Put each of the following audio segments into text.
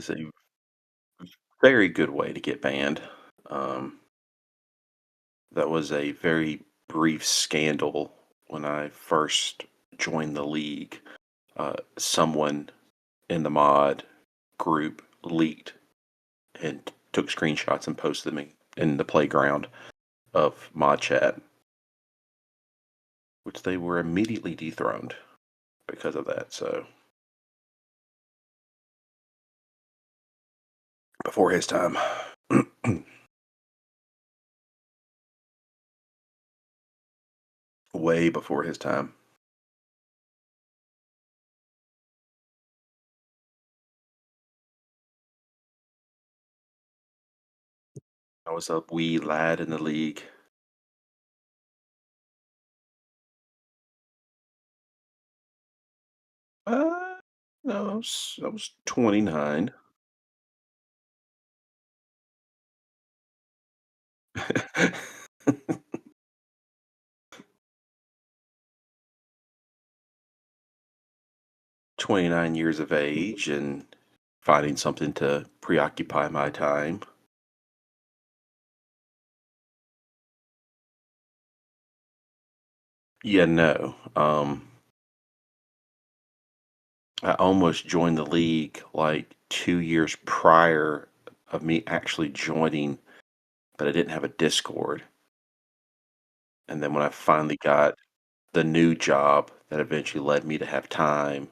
It's a very good way to get banned. Um, that was a very brief scandal when I first joined the league. Someone in the mod group leaked and took screenshots and posted them in the playground of mod chat, which they were immediately dethroned because of that. So before his time, way before his time. I was a wee lad in the league. No, I was 29. 29 years of age and finding something to preoccupy my time. Yeah, no. I almost joined the league like 2 years prior of me actually joining, but I didn't have a Discord. And then when I finally got the new job that eventually led me to have time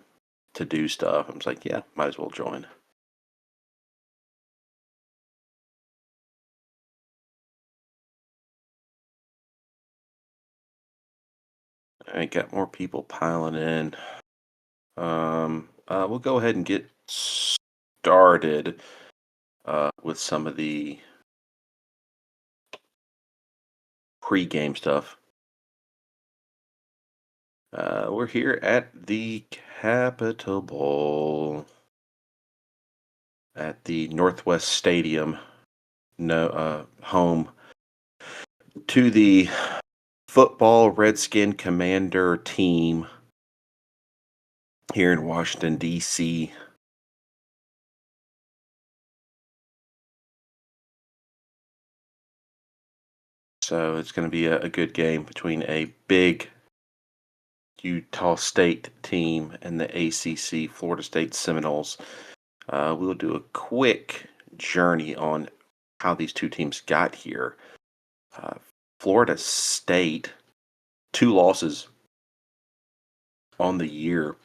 to do stuff, I was like, yeah, might as well join. I got more people piling in. We'll go ahead and get started with some of the pre-game stuff. We're here at the Capitol Bowl at the Northwest Stadium, no home to the football Redskin Commander team here in Washington D.C. So it's going to be a good game between a big Utah State team and the ACC Florida State Seminoles. We'll do a quick journey on how these two teams got here. Uh, Florida State, two losses on the year,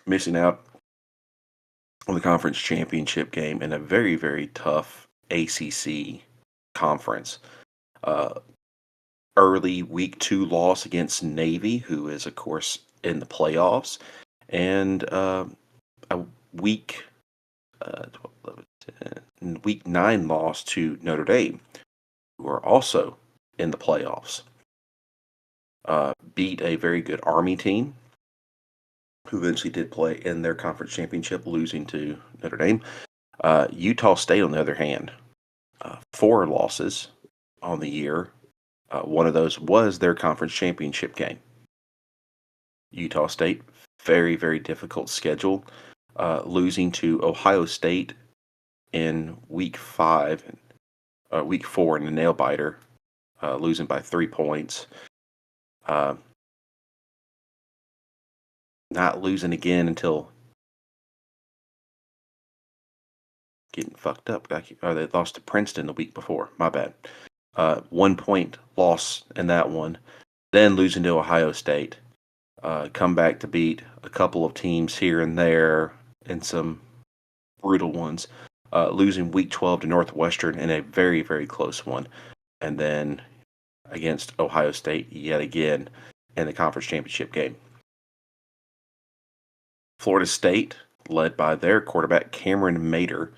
missing out on the conference championship game in a very, very tough ACC conference. Uh, Early week two loss against Navy, who is, of course, in the playoffs, and a week, 12, 11, 10, week nine loss to Notre Dame, who are also in the playoffs. Beat a very good Army team, who eventually did play in their conference championship, losing to Notre Dame. Utah State, on the other hand, four losses on the year. One of those was their conference championship game. Utah State, very, very difficult schedule, losing to Ohio State in week four in a nail biter, losing by 3 points. Uh, not losing again until getting fucked up. They lost to Princeton the week before. My bad. 1 point loss in that one. Then losing to Ohio State. Come back to beat a couple of teams here and there and some brutal ones. Losing week 12 to Northwestern in a very, very close one. And then against Ohio State yet again in the conference championship game. Florida State, led by their quarterback, Cameron Mater,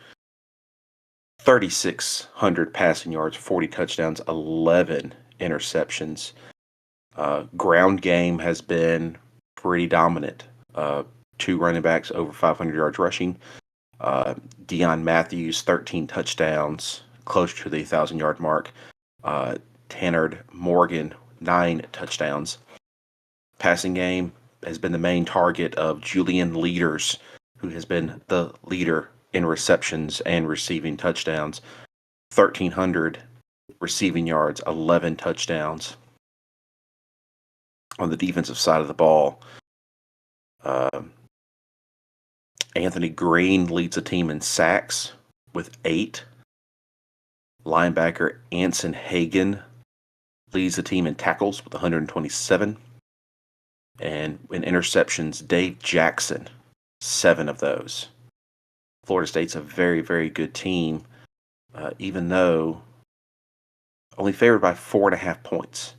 3,600 passing yards, 40 touchdowns, 11 interceptions. Ground game has been pretty dominant. Two running backs over 500 yards rushing. Deon Matthews, 13 touchdowns, close to the 1,000-yard mark. Tanner Morgan, 9 touchdowns. Passing game has been the main target of Julian Leaders, who has been the leader in receptions and receiving touchdowns. 1,300 receiving yards, 11 touchdowns. On the defensive side of the ball, Anthony Green leads the team in sacks with 8. Linebacker Anson Hagen leads the team in tackles with 127. And in interceptions, Dave Jackson, 7 of those. Florida State's a very, very good team, even though only favored by 4.5 points.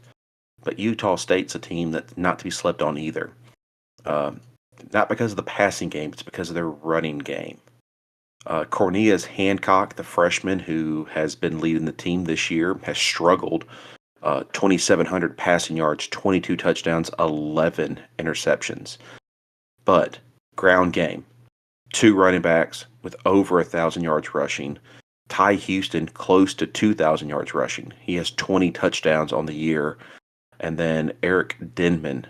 But Utah State's a team that's not to be slept on either. Not because of the passing game, it's because of their running game. Cornelius Hancock, the freshman who has been leading the team this year, has struggled. 2,700 passing yards, 22 touchdowns, 11 interceptions. But ground game, 2 running backs with over 1,000 yards rushing. Ty Houston, close to 2,000 yards rushing. He has 20 touchdowns on the year. And then Eric Denman,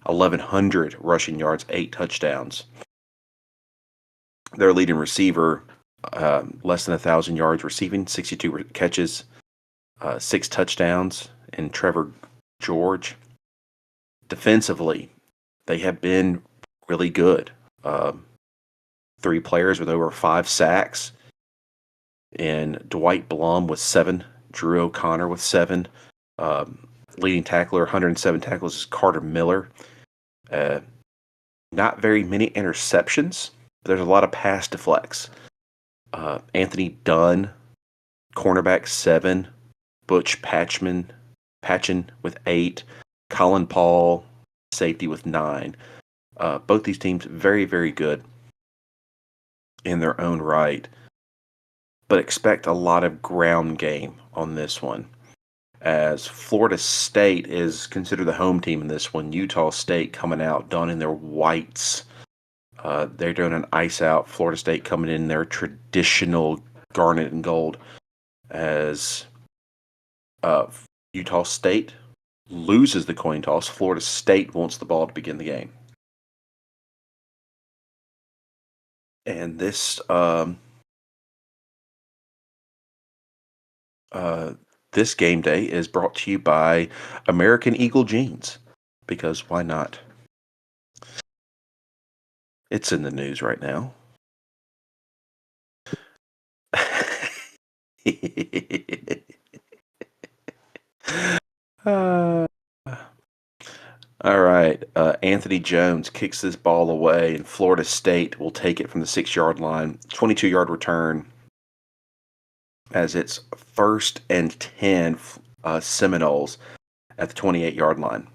1,100 rushing yards, 8 touchdowns. Their leading receiver, less than 1,000 yards receiving, 62 catches, 6 touchdowns, and Trevor George. Defensively, they have been really good. 3 players with over 5 sacks. And Dwight Blum with 7, Drew O'Connor with 7. Leading tackler, 107 tackles, is Carter Miller. Not very many interceptions, but there's a lot of pass deflects. Anthony Dunn, cornerback, 7. Butch Patchen with 8. Colin Paul, safety, with 9. Both these teams very, very good in their own right, but expect a lot of ground game on this one, as Florida State is considered the home team in this one. Utah State coming out donning their whites. They're doing an ice out. Florida State coming in their traditional garnet and gold, as Utah State loses the coin toss. Florida State wants the ball to begin the game. And this this game day is brought to you by American Eagle Jeans, because why not? It's in the news right now. All right. Anthony Jones kicks this ball away, and Florida State will take it from the 6-yard line. 22-yard return, as it's 1st and 10 Seminoles at the 28-yard line.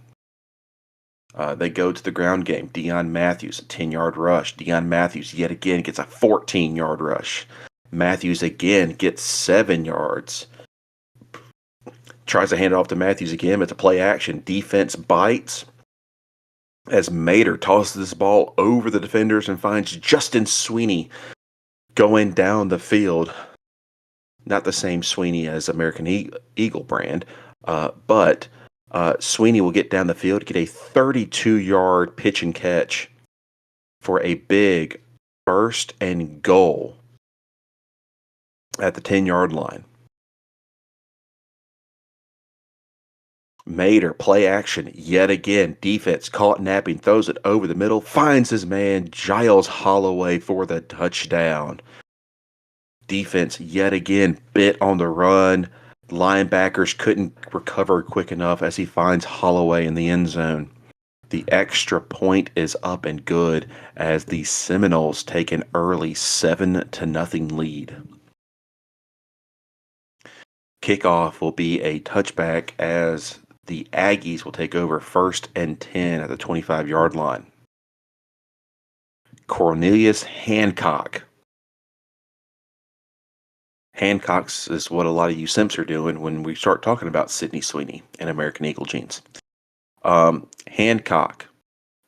They go to the ground game. Deon Matthews, a 10-yard rush. Deon Matthews yet again gets a 14-yard rush. Matthews again gets 7 yards. Tries to hand it off to Matthews again, but it's a play action. Defense bites as Mater tosses this ball over the defenders and finds Justin Sweeney going down the field. Not the same Sweeney as American Eagle brand, but Sweeney will get down the field, get a 32-yard pitch and catch for a big 1st and goal at the 10-yard line. Mater, play action yet again. Defense caught napping, throws it over the middle, finds his man Giles Holloway for the touchdown. Defense yet again bit on the run. Linebackers couldn't recover quick enough as he finds Holloway in the end zone. The extra point is up and good as the Seminoles take an early 7-0 lead. Kickoff will be a touchback as the Aggies will take over 1st and 10 at the 25-yard line. Cornelius Hancock. Hancock's is what a lot of you simps are doing when we start talking about Sydney Sweeney and American Eagle Jeans. Hancock,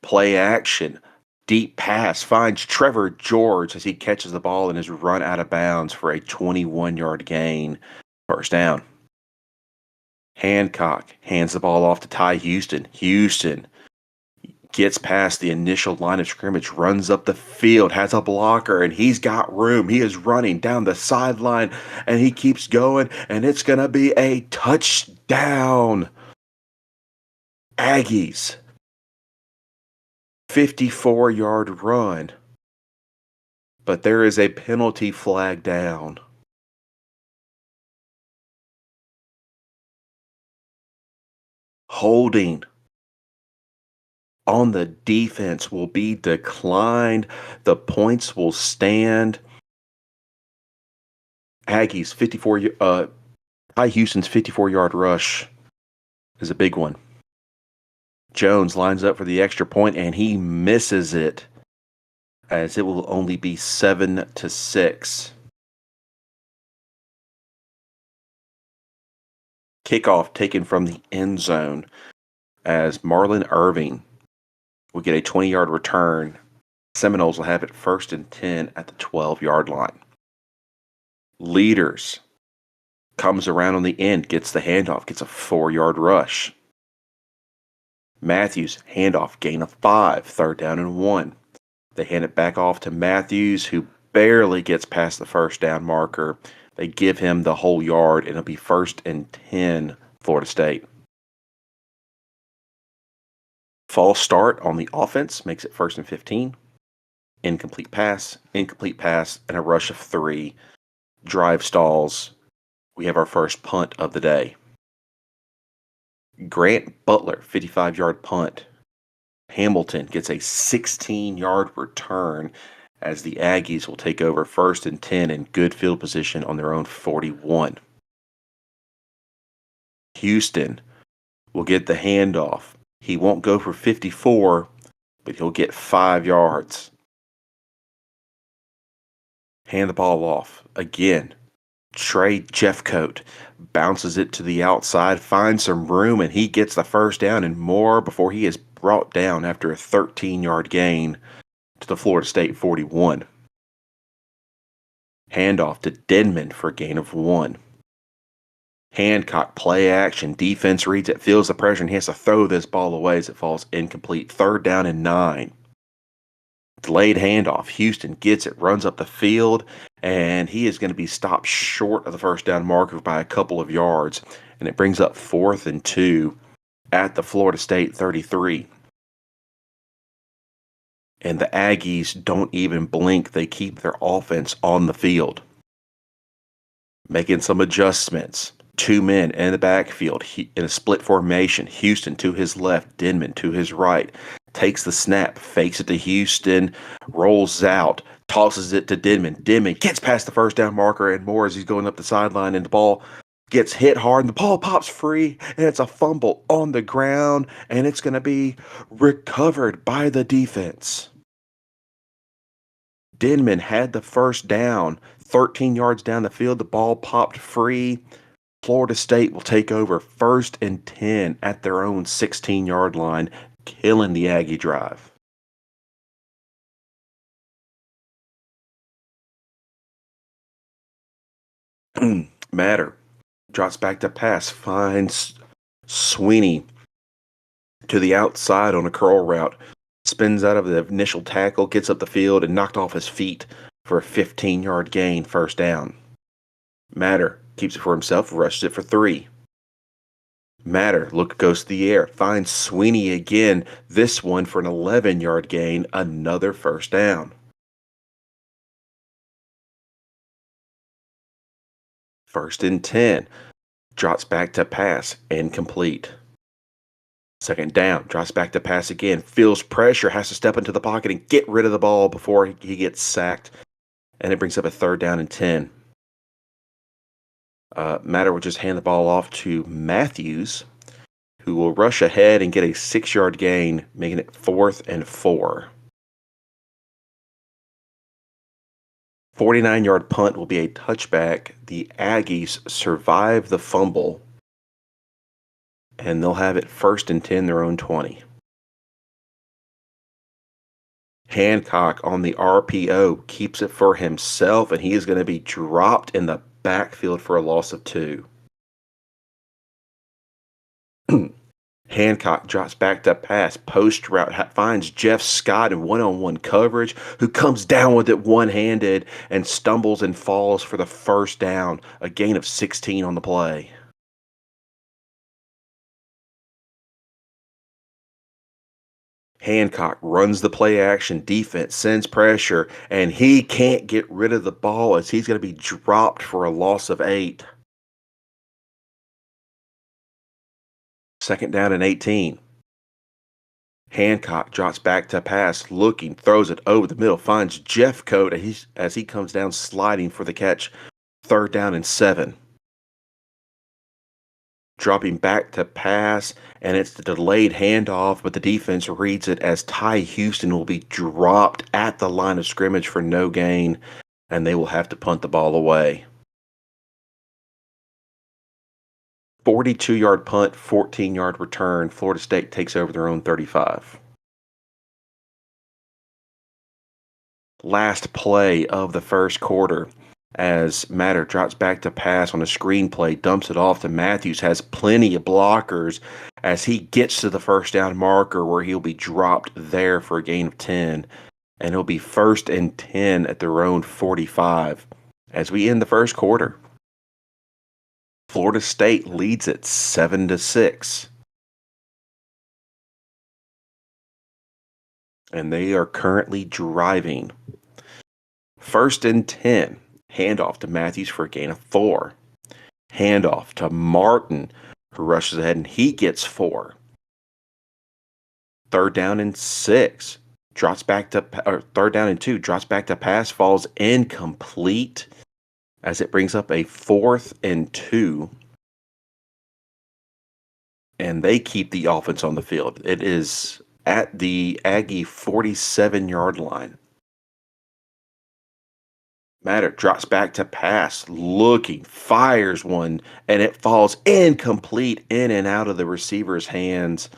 play action, deep pass, finds Trevor George as he catches the ball and is run out of bounds for a 21-yard gain. 1st down. Hancock hands the ball off to Ty Houston. Houston Gets past the initial line of scrimmage, runs up the field, has a blocker, and he's got room. He is running down the sideline, and he keeps going, and it's going to be a touchdown. Aggies. 54-yard run. But there is a penalty flag down. Holding on the defense will be declined. The points will stand. Aggies 54 Ty Houston's 54-yard rush is a big one. Jones lines up for the extra point and he misses it, as it will only be 7-6. Kickoff taken from the end zone as Marlon Irving will get a 20-yard return. Seminoles will have it 1st and 10 at the 12-yard line. Leaders comes around on the end, gets the handoff, gets a 4-yard rush. Matthews, handoff, gain of 5, 3rd down and 1. They hand it back off to Matthews, who barely gets past the 1st down marker. They give him the whole yard, and it'll be 1st and 10, Florida State. False start on the offense makes it 1st and 15. Incomplete pass, and a rush of 3. Drive stalls. We have our first punt of the day. Grant Butler, 55-yard punt. Hamilton gets a 16-yard return as the Aggies will take over 1st and 10 in good field position on their own 41. Houston will get the handoff. He won't go for 54, but he'll get 5 yards. Hand the ball off. Again, Trey Jeffcoat bounces it to the outside, finds some room, and he gets the 1st down and more before he is brought down after a 13-yard gain to the Florida State 41. Handoff to Denman for a gain of 1. Hancock play action. Defense reads it, feels the pressure, and he has to throw this ball away as it falls incomplete. 3rd down and 9. Delayed handoff. Houston gets it, runs up the field, and he is going to be stopped short of the 1st down marker by a couple of yards. And it brings up 4th and 2 at the Florida State 33. And the Aggies don't even blink. They keep their offense on the field. Making some adjustments. 2 men in the backfield in a split formation. Houston to his left, Denman to his right. Takes the snap, fakes it to Houston, rolls out, tosses it to Denman. Denman gets past the 1st down marker and more as he's going up the sideline, and the ball gets hit hard, and the ball pops free, and it's a fumble on the ground, and it's going to be recovered by the defense. Denman had the 1st down, 13 yards down the field. The ball popped free. Florida State will take over 1st and 10 at their own 16-yard line, killing the Aggie drive. Matter drops back to pass, finds Sweeney to the outside on a curl route, spins out of the initial tackle, gets up the field, and knocked off his feet for a 15-yard gain, 1st down. Matter keeps it for himself, rushes it for 3. Matter goes to the air, finds Sweeney again, this one for an 11-yard gain, another 1st down. 1st and 10, drops back to pass, incomplete. 2nd down, drops back to pass again, feels pressure, has to step into the pocket and get rid of the ball before he gets sacked, and it brings up a 3rd down and 10. Matter will just hand the ball off to Matthews, who will rush ahead and get a 6-yard gain, making it 4th and 4. 49-yard punt will be a touchback. The Aggies survive the fumble, and they'll have it 1st and 10, their own 20. Hancock on the RPO keeps it for himself, and he is going to be dropped in the backfield for a loss of 2. Hancock drops back to pass. Post route finds Jeff Scott in one-on-one coverage, who comes down with it one-handed and stumbles and falls for the first down, a gain of 16 on the play. Hancock runs the play action defense, sends pressure, and he can't get rid of the ball as he's going to be dropped for a loss of 8. Second down and 18. Hancock drops back to pass, looking, throws it over the middle, finds Jeffcoat as he comes down sliding for the catch. Third down and 7. Dropping back to pass, and it's the delayed handoff, but the defense reads it as Ty Houston will be dropped at the line of scrimmage for no gain, and they will have to punt the ball away. 42-yard punt, 14-yard return. Florida State takes over their own 35. Last play of the first quarter as Matter drops back to pass on a screenplay, dumps it off to Matthews, has plenty of blockers as he gets to the first down marker where he'll be dropped there for a gain of 10, and it'll be first and 10 at their own 45 as we end the first quarter. Florida State leads it 7-6. And they are currently driving. First and 10. Handoff to Matthews for a gain of 4. Handoff to Martin, who rushes ahead and he gets 4. Third down and 6. Third down and 2. Drops back to pass, falls incomplete as it brings up a 4th and 2. And they keep the offense on the field. It is at the Aggie 47-yard line. Matter drops back to pass, looking, fires one, and it falls incomplete in and out of the receiver's hands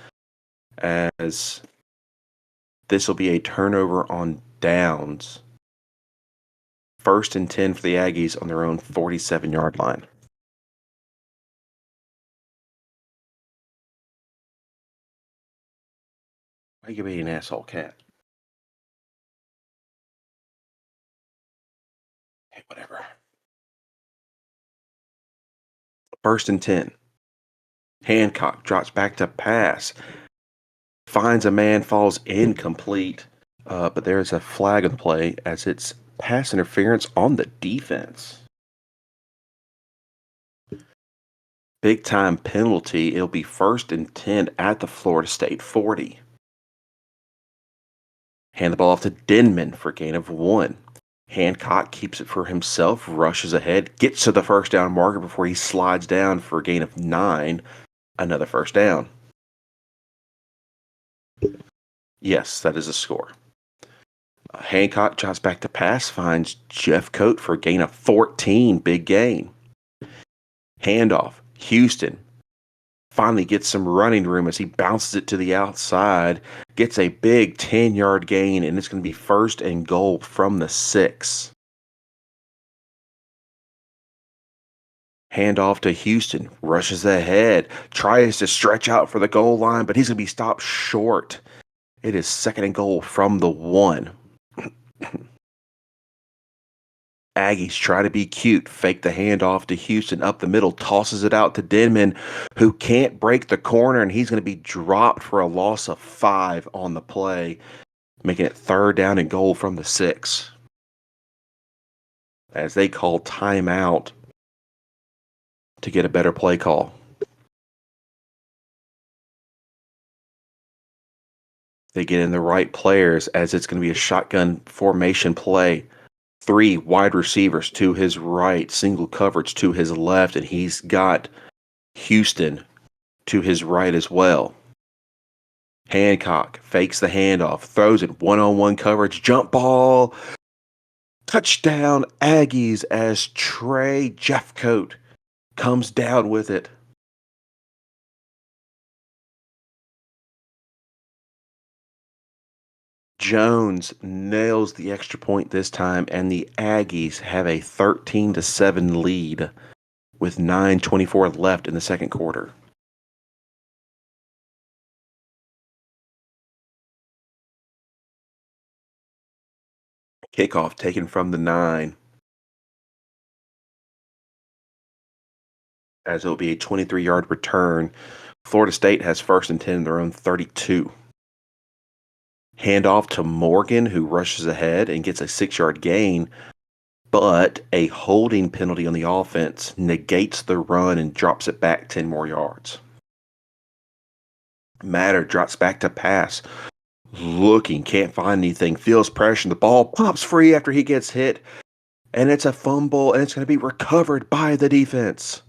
as this will be a turnover on downs. First and 10 for the Aggies on their own 47-yard line. Why you be an asshole cat? Hey, whatever. First and 10. Hancock drops back to pass. Finds a man, falls incomplete. But there's a flag on the play as it's pass interference on the defense. Big time penalty. It'll be first and 10 at the Florida State 40. Hand the ball off to Denman for a gain of 1. Hancock keeps it for himself, rushes ahead, gets to the first down marker before he slides down for a gain of 9. Another first down. Yes, that is a score. Hancock drops back to pass, finds Jeffcoat for a gain of 14. Big gain. Handoff. Houston finally gets some running room as he bounces it to the outside, gets a big 10-yard gain, and it's going to be first and goal from the 6. Handoff to Houston, rushes ahead, tries to stretch out for the goal line, but he's going to be stopped short. It is second and goal from the 1. Aggies try to be cute, fake the handoff to Houston up the middle, tosses it out to Denman, who can't break the corner, and he's going to be dropped for a loss of 5 on the play, making it third down and goal from the 6. As they call timeout to get a better play call. They get in the right players as it's going to be a shotgun formation play. 3 wide receivers to his right, single coverage to his left, and he's got Houston to his right as well. Hancock fakes the handoff, throws it one-on-one coverage, jump ball, touchdown Aggies as Trey Jeffcoat comes down with it. Jones nails the extra point this time, and the Aggies have a 13-7 lead with 9:24 left in the second quarter. Kickoff taken from the 9, as it'll be a 23-yard return. Florida State has first and 10 in their own 32. Handoff to Morgan, who rushes ahead and gets a 6-yard gain, but a holding penalty on the offense negates the run and drops it back 10 more yards. Matter drops back to pass, looking, can't find anything, feels pressure, and the ball pops free after he gets hit, and it's a fumble, and it's going to be recovered by the defense.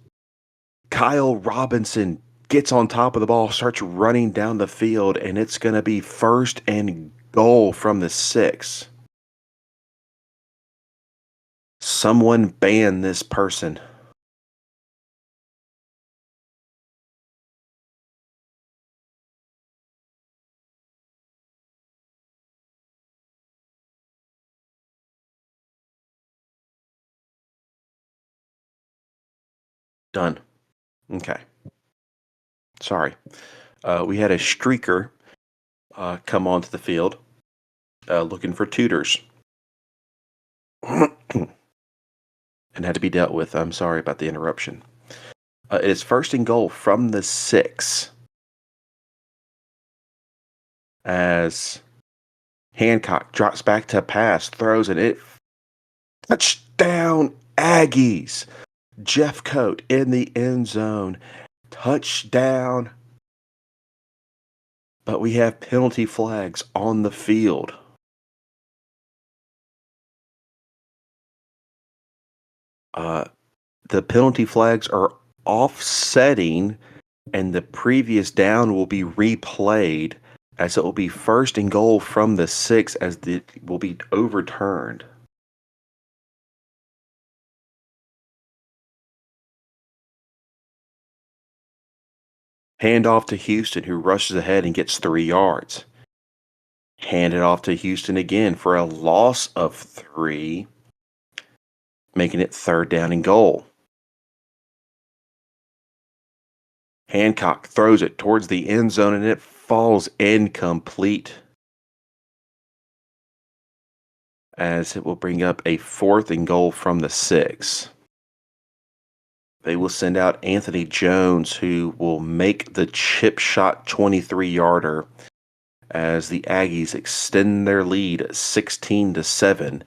Kyle Robinson gets on top of the ball, starts running down the field, and it's going to be first and goal from the 6. Someone ban this person. Done. Okay. Sorry. We had a streaker come onto the field looking for tutors and had to be dealt with. I'm sorry about the interruption. It is first and goal from the 6 as Hancock drops back to pass, throws it. Touchdown, Aggies. Jeff Coat in the end zone. Touchdown. But we have penalty flags on the field. The penalty flags are offsetting, and the previous down will be replayed, as it will be first and goal from the 6 as it will be overturned. Hand off to Houston, who rushes ahead and gets 3 yards. Hand it off to Houston again for a loss of 3, making it third down and goal. Hancock throws it towards the end zone, and it falls incomplete, as it will bring up a fourth and goal from the 6. They will send out Anthony Jones, who will make the chip shot 23-yarder as the Aggies extend their lead 16-7.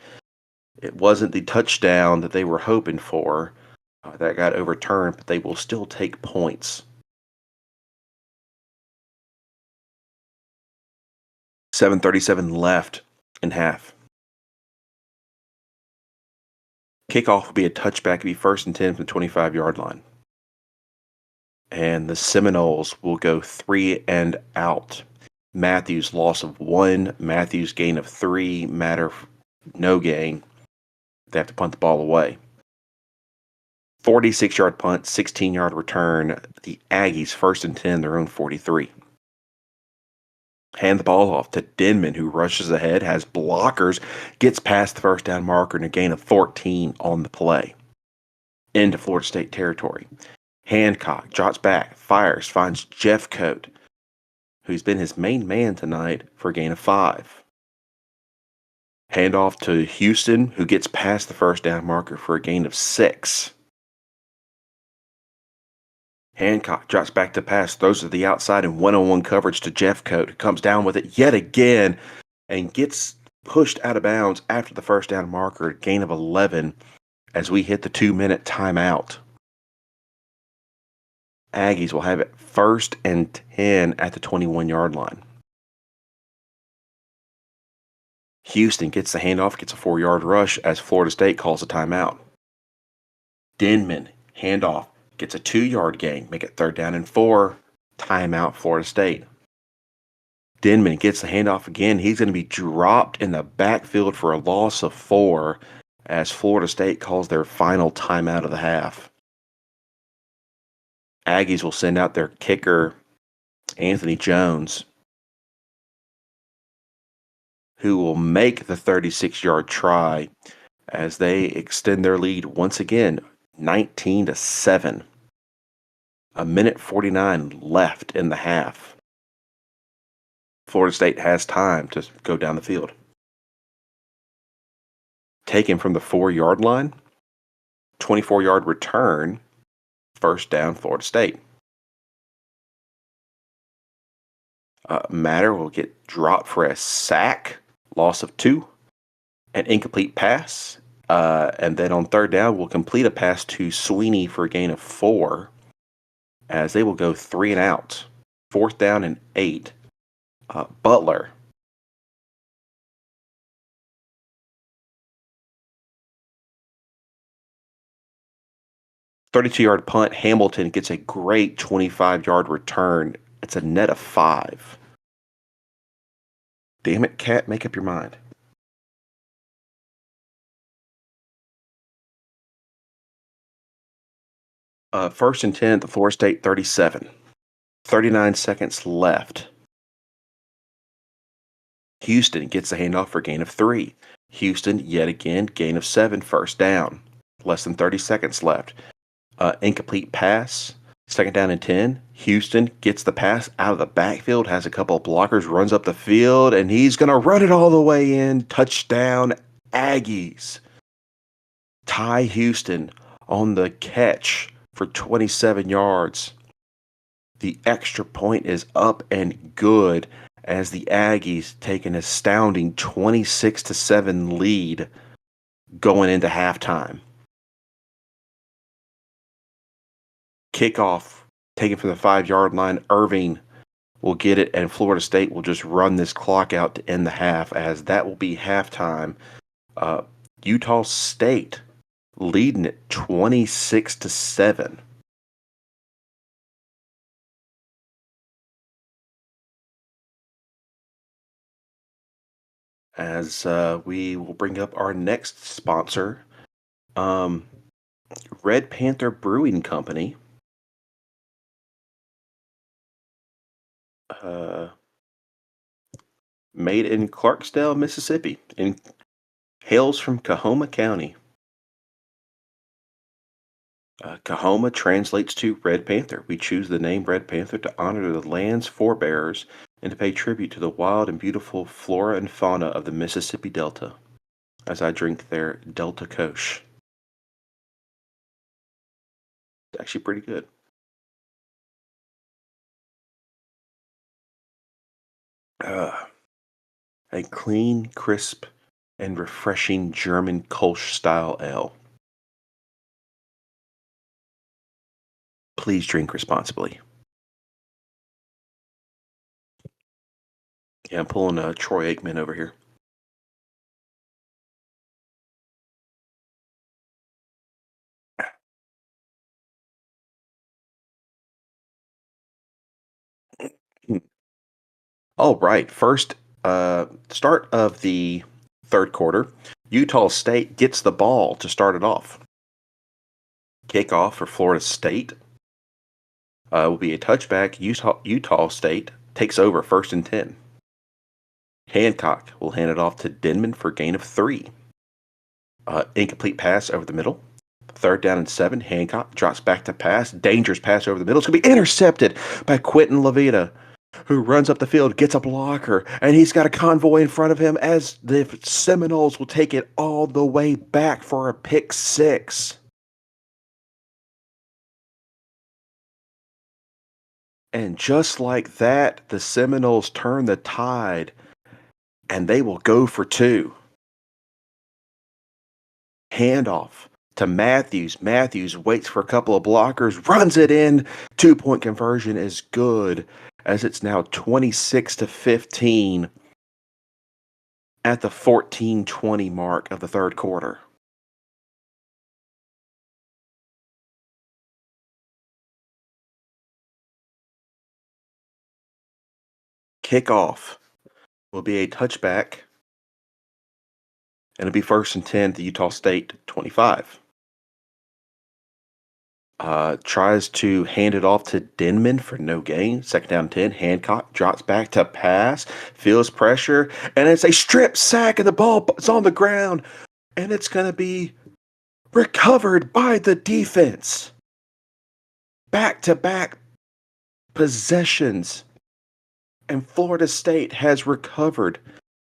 It wasn't the touchdown that they were hoping for that got overturned, but they will still take points. 7:37 left in half. Kickoff will be a touchback. It'll be first and 10 from the 25-yard line. And the Seminoles will go 3 and out. Matthews loss of 1, Matthews gain of 3, Matter no gain. They have to punt the ball away. 46-yard punt, 16-yard return. The Aggies first and 10, their own 43. Hand the ball off to Denman, who rushes ahead, has blockers, gets past the first down marker, and a gain of 14 on the play. Into Florida State territory. Hancock drops back, fires, finds Jeff Coat, who's been his main man tonight, for a gain of 5. Handoff to Houston, who gets past the first down marker for a gain of 6. Hancock drops back to pass, throws to the outside in one-on-one coverage to Jeff Coat, who comes down with it yet again and gets pushed out of bounds after the first down marker, gain of 11, as we hit the 2-minute timeout. Aggies will have it first and 10 at the 21-yard line. Houston gets the handoff, gets a 4-yard rush as Florida State calls a timeout. Denman, handoff, gets a 2-yard gain, make it third down and 4, timeout Florida State. Denman gets the handoff again. He's going to be dropped in the backfield for a loss of 4 as Florida State calls their final timeout of the half. Aggies will send out their kicker, Anthony Jones, who will make the 36-yard try as they extend their lead once again, 19-7. 1:49 left in the half. Florida State has time to go down the field. taken from the 4-yard line, 24-yard return, first down, Florida State. Matter will get dropped for a sack, loss of 2, an incomplete pass. And then on third down, we'll complete a pass to Sweeney for a gain of 4, as they will go 3 and out. Fourth down and 8. Butler. 32-yard punt. Hamilton gets a great 25-yard return. It's a net of 5. Damn it, Cat, make up your mind. First and 10 at the Florida State 37. 39 seconds left. Houston gets the handoff for a gain of 3. Houston, yet again, gain of 7, first down. Less than 30 seconds left. Incomplete pass. Second down and 10. Houston gets the pass out of the backfield, has a couple of blockers, runs up the field, and he's going to run it all the way in. Touchdown, Aggies. Ty Houston on the catch for 27 yards. The extra point is up and good as the Aggies take an astounding 26-7 lead going into halftime. Kickoff taken from the 5-yard line. Irving will get it, and Florida State will just run this clock out to end the half, as that will be halftime. Utah State leading it 26-7. As we will bring up our next sponsor, Red Panther Brewing Company. Made in Clarksdale, Mississippi, and hails from Coahoma County. Coahoma translates to Red Panther. We choose the name Red Panther to honor the land's forebears and to pay tribute to the wild and beautiful flora and fauna of the Mississippi Delta, as I drink their Delta Kosh. It's actually pretty good. A clean, crisp, and refreshing German Kolsch style ale. Please drink responsibly. Yeah, I'm pulling a Troy Aikman over here. All right. First, start of the third quarter. Utah State gets the ball to start it off. Kickoff for Florida State will be a touchback. Utah State takes over first and 10. Hancock will hand it off to Denman for a gain of 3. Incomplete pass over the middle. Third down and 7. Hancock drops back to pass. Dangerous pass over the middle. It's going to be intercepted by Quentin Levita, who runs up the field, gets a blocker, and he's got a convoy in front of him as the Seminoles will take it all the way back for a pick 6. And just like that, the Seminoles turn the tide, and they will go for 2. Handoff to Matthews. Matthews waits for a couple of blockers, runs it in. 2-point conversion is good, as it's now 26-15 at the 14:20 mark of the third quarter. Kickoff will be a touchback, and it'll be first and 10 to Utah State 25. Tries to hand it off to Denman for no gain. Second down 10. Hancock drops back to pass, feels pressure, and it's a strip sack, and the ball is on the ground, and it's going to be recovered by the defense. Back-to-back possessions, and Florida State has recovered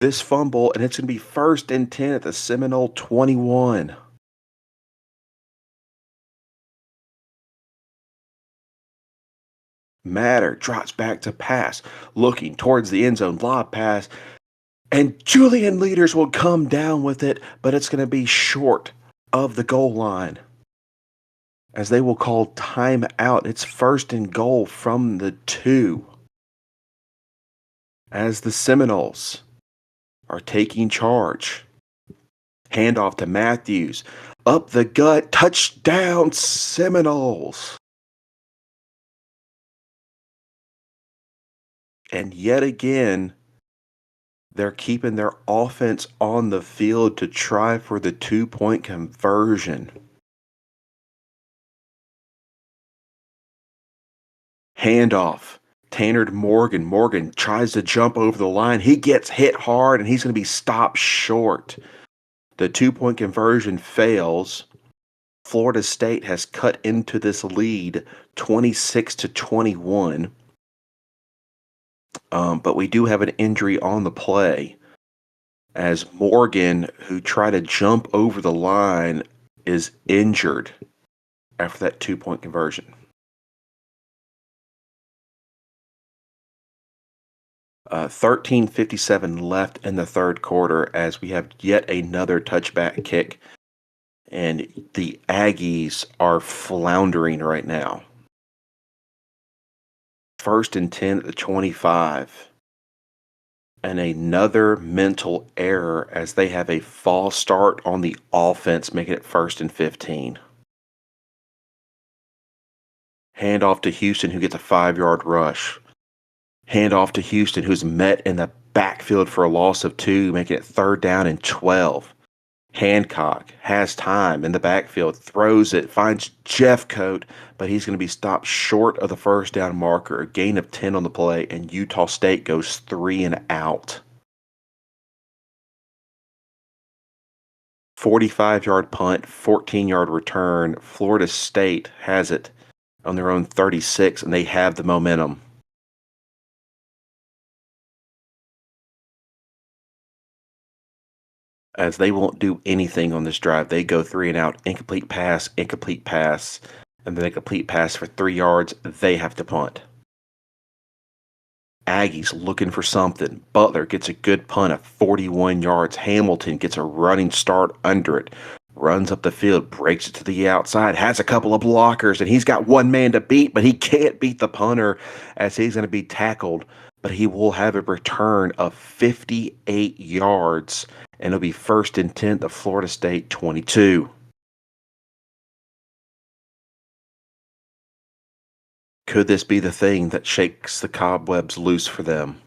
this fumble, and it's going to be 1st and 10 at the Seminole 21. Matter drops back to pass, looking towards the end zone, lob pass, and Julian Leaders will come down with it, but it's going to be short of the goal line as they will call timeout. It's 1st and goal from the 2 as the Seminoles are taking charge. Handoff to Matthews. Up the gut. Touchdown, Seminoles. And yet again, they're keeping their offense on the field to try for the 2-point conversion. Handoff. Tanner to Morgan. Morgan tries to jump over the line. He gets hit hard, and he's going to be stopped short. The 2-point conversion fails. Florida State has cut into this lead 26-21. But we do have an injury on the play as Morgan, who tried to jump over the line, is injured after that 2-point conversion. 13:57 left in the third quarter as we have yet another touchback kick, and the Aggies are floundering right now. 1st and 10 at the 25. And another mental error as they have a false start on the offense, making it 1st and 15. Handoff to Houston, who gets a 5-yard rush. Handoff to Houston, who's met in the backfield for a loss of 2, making it 3rd down and 12. Hancock has time in the backfield, throws it, finds Jeffcoat, but he's going to be stopped short of the 1st down marker. A gain of 10 on the play, and Utah State goes 3 and out. 45-yard punt, 14-yard return. Florida State has it on their own 36, and they have the momentum. As they won't do anything on this drive. They go 3 and out, incomplete pass, and then a complete pass for 3 yards. They have to punt. Aggies looking for something. Butler gets a good punt of 41 yards. Hamilton gets a running start under it. Runs up the field, breaks it to the outside, has a couple of blockers, and he's got one man to beat, but he can't beat the punter as he's going to be tackled. But he will have a return of 58 yards, and it'll be 1st and 10 to Florida State 22. Could this be the thing that shakes the cobwebs loose for them?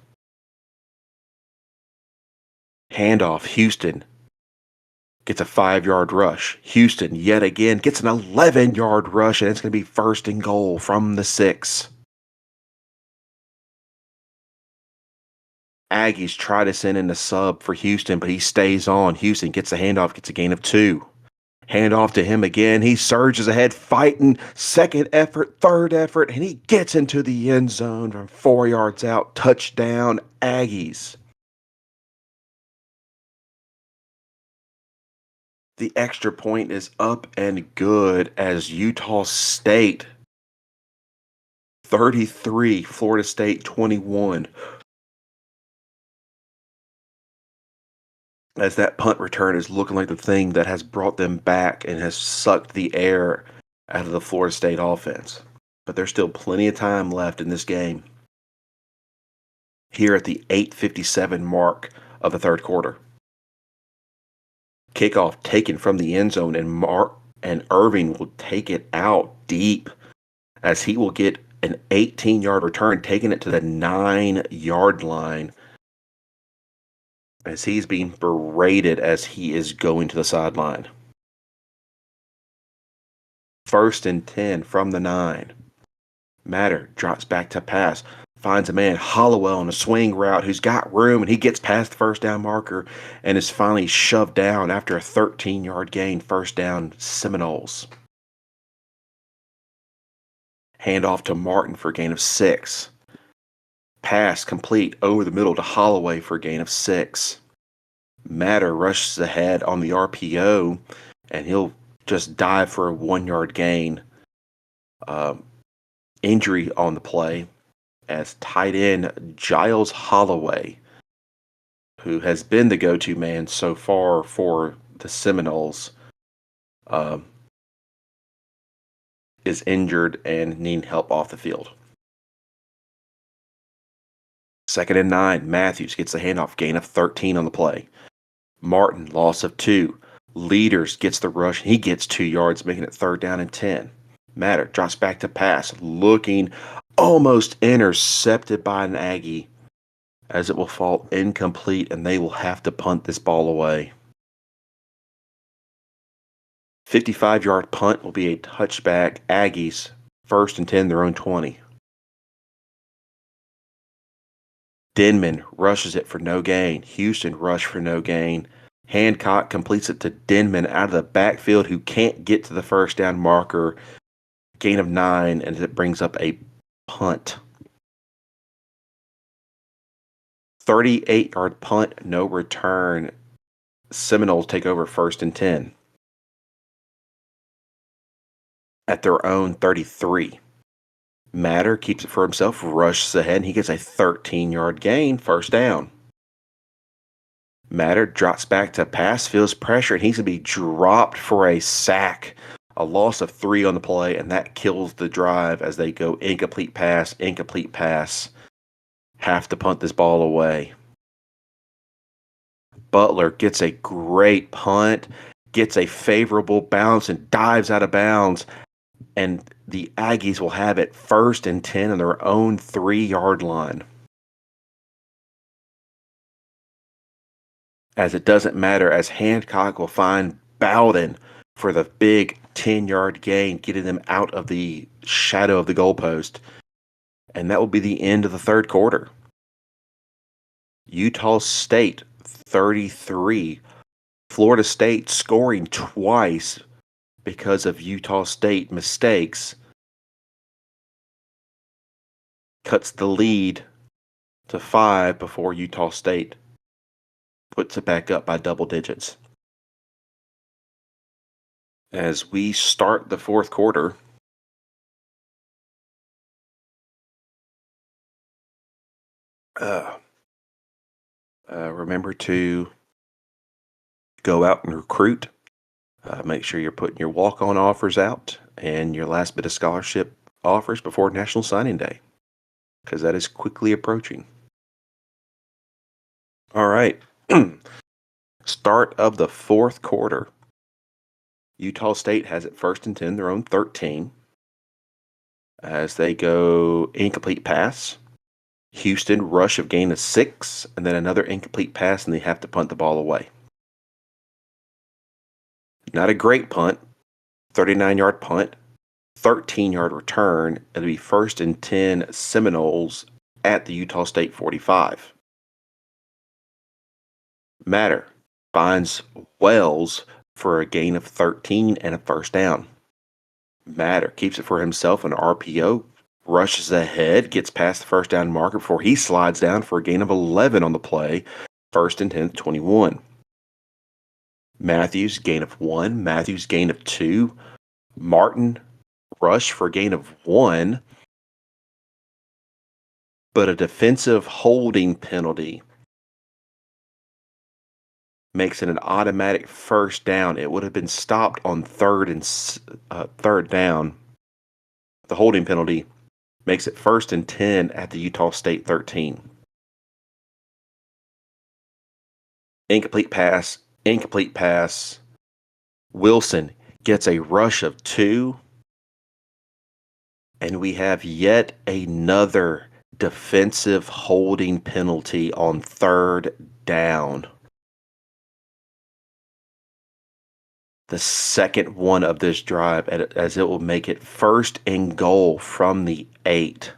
Handoff, Houston gets a 5-yard rush. Houston, yet again, gets an 11-yard rush, and it's going to be 1st and goal from the 6. Aggies try to send in a sub for Houston, but he stays on. Houston gets a handoff, gets a gain of 2. Handoff to him again. He surges ahead, fighting. 2nd effort, 3rd effort, and he gets into the end zone from 4 yards out. Touchdown, Aggies. The extra point is up and good as Utah State 33, Florida State 21. As that punt return is looking like the thing that has brought them back and has sucked the air out of the Florida State offense. But there's still plenty of time left in this game. Here at the 8:57 mark of the third quarter. Kickoff taken from the end zone, and Irving will take it out deep as he will get an 18-yard return, taking it to the 9-yard line as he's being berated as he is going to the sideline. 1st and 10 from the 9. Matter drops back to pass, finds a man, Hollowell, on a swing route who's got room, and he gets past the 1st down marker and is finally shoved down after a 13-yard gain. 1st down, Seminoles. Handoff to Martin for a gain of 6. pass complete over the middle to Holloway for a gain of 6. Matter rushes ahead on the RPO, and he'll just dive for a 1-yard gain. Injury on the play as tight end Giles Holloway, who has been the go-to man so far for the Seminoles, is injured and needing help off the field. 2nd and 9. Matthews gets the handoff, gain of 13 on the play. Martin, loss of 2. Leaders gets the rush. He gets 2 yards, making it 3rd down and 10. Matter drops back to pass, looking almost intercepted by an Aggie, as it will fall incomplete, and they will have to punt this ball away. 55-yard punt will be a touchback. Aggies, 1st and 10, their own 20. Denman rushes it for no gain. Houston rushed for no gain. Hancock completes it to Denman out of the backfield, who can't get to the 1st down marker. Gain of 9, and it brings up a punt. 38-yard punt, no return. Seminoles take over 1st and 10 at their own 33. Matter keeps it for himself, rushes ahead, and he gets a 13-yard gain, 1st down. Matter drops back to pass, feels pressure, and he's going to be dropped for a sack. A loss of 3 on the play, and that kills the drive as they go incomplete pass, have to punt this ball away. Butler gets a great punt, gets a favorable bounce, and dives out of bounds. And the Aggies will have it 1st and 10 on their own 3-yard line. As it doesn't matter, as Hancock will find Bowden for the big 10-yard gain, getting them out of the shadow of the goalpost. And that will be the end of the 3rd quarter. Utah State 33. Florida State scoring twice because of Utah State mistakes. Cuts the lead to 5 before Utah State puts it back up by double digits. As we start the 4th quarter, remember to go out and recruit. Make sure you're putting your walk-on offers out and your last bit of scholarship offers before National Signing Day, because that is quickly approaching. All right. Start of the 4th quarter. Utah State has it 1st and 10, their own 13. As they go incomplete pass. Houston rush of gain of 6, and then another incomplete pass, and they have to punt the ball away. Not a great punt. 39-yard punt. 13-yard return. It'll be 1st and 10 Seminoles at the Utah State 45. Matter finds Wells for a gain of 13 and a 1st down. Matter keeps it for himself, an RPO, rushes ahead, gets past the 1st down marker before he slides down for a gain of 11 on the play, 1st and 10, 21. Matthews, gain of 1. Matthews, gain of 2. Martin, rush for a gain of 1. But a defensive holding penalty makes it an automatic 1st down. It would have been stopped on 3rd down. The holding penalty makes it 1st and 10 at the Utah State 13. Incomplete pass. Wilson gets a rush of 2. And we have yet another defensive holding penalty on 3rd down. The second one of this drive, as it will make it 1st and goal from the 8.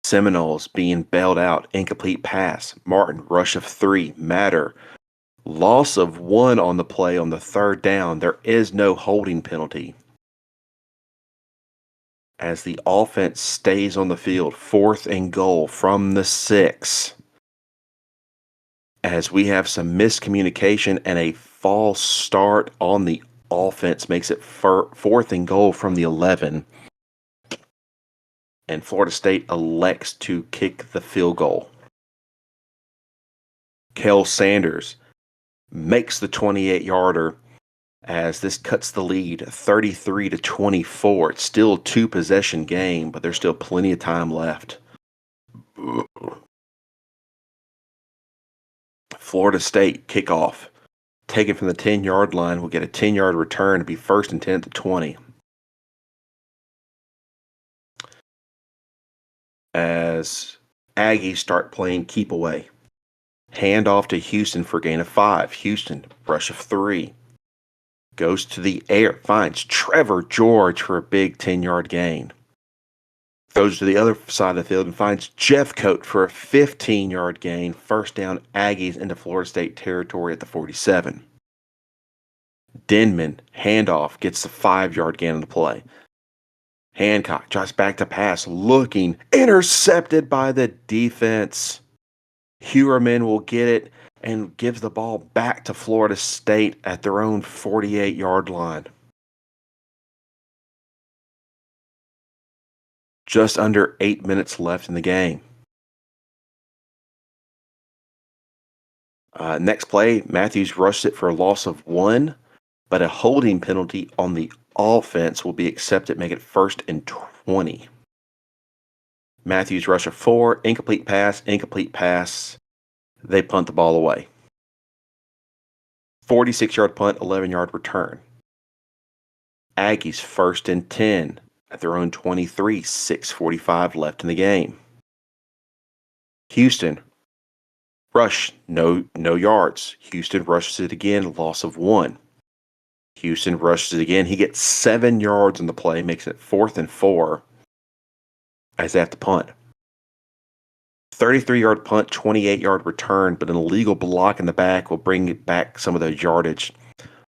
Seminoles being bailed out. Incomplete pass. Martin, rush of 3. Matter. Loss of 1 on the play on the 3rd down. There is no holding penalty. as the offense stays on the field, 4th and goal from the 6. As we have some miscommunication and a false start on the offense makes it 4th and goal from the 11. And Florida State elects to kick the field goal. Kel Sanders makes the 28-yarder as this cuts the lead 33-24. It's still a 2-possession game, but there's still plenty of time left. Florida State kickoff. Taken from the 10-yard line, will get a 10-yard return to be 1st and 10 at the 20. As Aggies start playing keep away. Hand off to Houston for a gain of 5. Houston, rush of 3. Goes to the air, finds Trevor George for a big 10-yard gain. Goes to the other side of the field and finds Jeffcoat for a 15-yard gain. 1st down, Aggies into Florida State territory at the 47. Denman, handoff, gets the 5-yard gain on the play. Hancock tries back to pass, looking, intercepted by the defense. Heuerman will get it and gives the ball back to Florida State at their own 48-yard line. Just under 8 minutes left in the game. Next play, Matthews rushed it for a loss of 1, but a holding penalty on the offense will be accepted, make it 1st and 20. Matthews rush of 4, incomplete pass. They punt the ball away. 46-yard punt, 11-yard return. Aggies 1st and 10 at their own 23, 6:45 left in the game. Houston, rush, no yards. Houston rushes it again, loss of 1. Houston rushes it again. He gets 7 yards on the play, makes it 4th and 4 as they have to punt. 33-yard punt, 28-yard return, but an illegal block in the back will bring back some of the yardage.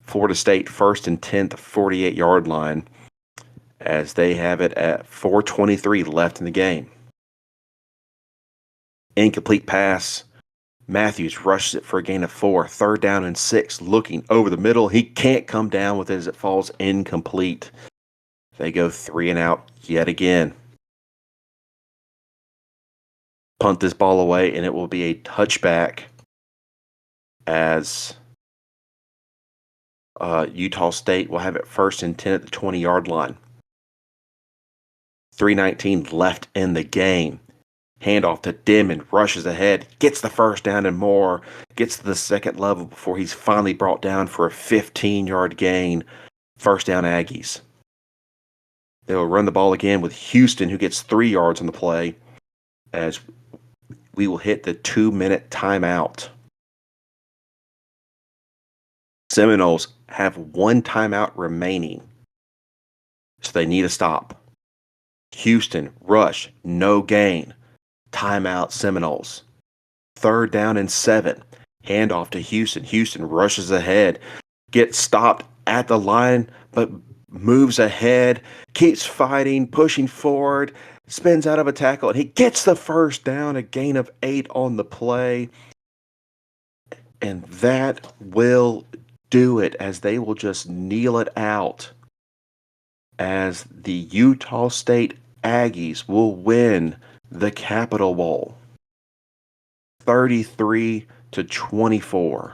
Florida State 1st and 10 at the 48-yard line as they have it at 4:23 left in the game. Incomplete pass. Matthews rushes it for a gain of 4. 3rd down and 6. Looking over the middle. He can't come down with it as it falls incomplete. They go 3 and out yet again. Punt this ball away, and it will be a touchback as Utah State will have it 1st and 10 at the 20-yard line. 3:19 left in the game. Handoff to Denman, rushes ahead, gets the 1st down and more, gets to the 2nd level before he's finally brought down for a 15-yard gain. 1st down, Aggies. They will run the ball again with Houston, who gets 3 yards on the play, as we will hit the 2-minute timeout. Seminoles have 1 timeout remaining, so they need a stop. Houston, rush, no gain. Timeout, Seminoles. 3rd down and 7. Handoff to Houston. Houston rushes ahead, gets stopped at the line, but moves ahead, keeps fighting, pushing forward, spins out of a tackle, and he gets the 1st down, a gain of 8 on the play. And that will do it, as they will just kneel it out, as the Utah State Aggies will win the Capital Bowl 33-24.